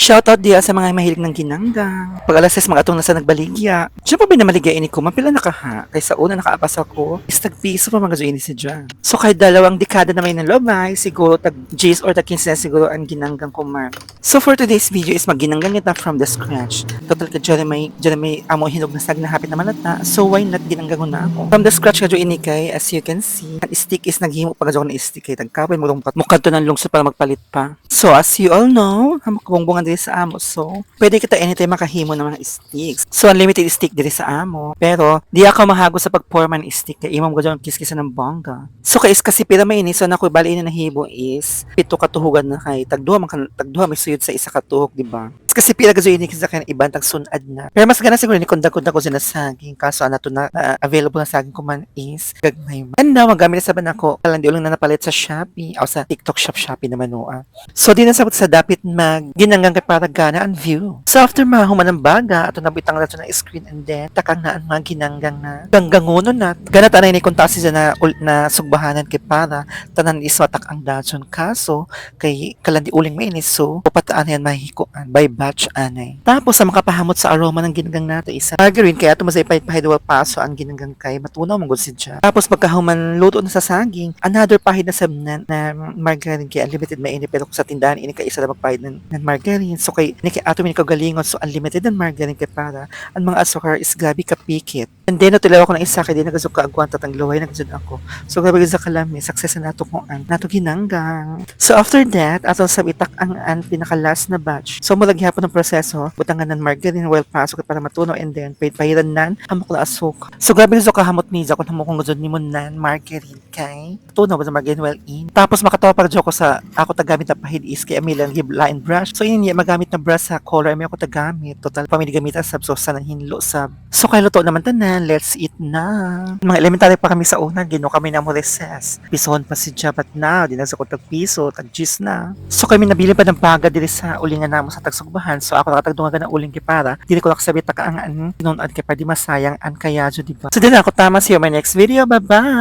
Shoutout diya sa mga mahilig ng ginanggang. Pag alas 6 mga atong nasa nagbaligya. Diyan pa binamaligya ini ko, mapila nakaha. Kaysa una nakaapas ako, is tagpiso pa mga ini si Jan. So kahit dalawang dekada na may nalobay, siguro tag Gs or tag 15 na siguro ang ginanggang ko man. So for today's video is magginanggang kita from the scratch. Total ka dyan may amo hinog na sag na hapit naman nata. So why not ginanggang ko na ako? From the scratch ka dyan ini kay, as you can see, ang stick is naghimo pa ka na stick kay tagkapay mo mukha to ng lungsod para magpalit pa. So as you all know, hamakabongbongan diri sa amo. So, pwede kita anytime makahimo ng mga sticks. So, unlimited stick diri sa amo. Pero, di ako mahago sa pag-forman stick. Kaya imam ko dyan kiskisa ng bongga. So, kais kasi pira may ini. So, naku, bali ini nahibo is pito katuhugan na kay tagduha may suyod sa isa katuhog, di ba? Kasi pila gazo ini kasi kaya ibang tagsunad na. Pero mas gana siguro ni kunda-kunda ko sila saging. Kaso ano to na available na saging ko man is gagmay man. And now, magamit na saban ako. Kalandi ulang na napalit sa Shopee. O sa TikTok Shopee naman noa. So, di na sabot sa dapit ginanggang kay para gana ang view. So, after mahuman ng baga, ato nabitang na ito na screen and then, takang na ang mga ginanggang na ganggangono na. Gana tanay ni kontasi na sugbahanan kay para tanan iswatak ang dajon. Kaso, kay kalandi uling mainis. So, upataan yan mahikuan by batch anay. Tapos, sa makapahamot sa aroma ng ginanggang nato isa margarine, kaya ito masay pahiduwal paso ang ginanggang kay matunaw mong gulsin siya. Tapos, pagkahuman luto na sa saging, another pahid na sabnan na margarine kaya unlimited mainit pero kung sa tindahan ini kay isa na magpahid ng margarine. So, kay ato min kagalingon so unlimited ang margarine kay para ang mga asukar is gabi kapikit. And then, natulaw ako ng isa kay di nagasuka agwan tatang luway nagsun ako. So, gabi sa kalami, success na nato kung nato ginanggang. So, after that, ato sabitak ang pinaka-last na batch. So, malaghihapon ng proseso, butangan ng margarine while pasok para matunaw and then pahiran nan hamok na asukar. So, grabe sa kahamot ni Zako na mo kung gudod ni mo nan margarine kay tunaw ba sa margarine well in. Tapos, makatawa pa ko sa ako tagamit na pahid is kay Amelia line brush. So, yun niya magamit na brush sa color may ako tagamit. Total pamiligamit ang sab so sa hinlo sab. So, kay luto naman tanan, let's eat na. Mga elementary pa kami sa una, gino kami na mo recess. Pisohon pa si Jabat na, di na sa ko tag-piso, tag-gis na. So, kami nabili pa ng baga diri sa ulingan namo sa tagsugbahan. So, ako nakatagdungan ng uling kipara. Dili ko nakasabit ka ang tinunan kay pa di masayang an kaya di ba? So, din ako tama see you my next video. Bye-bye!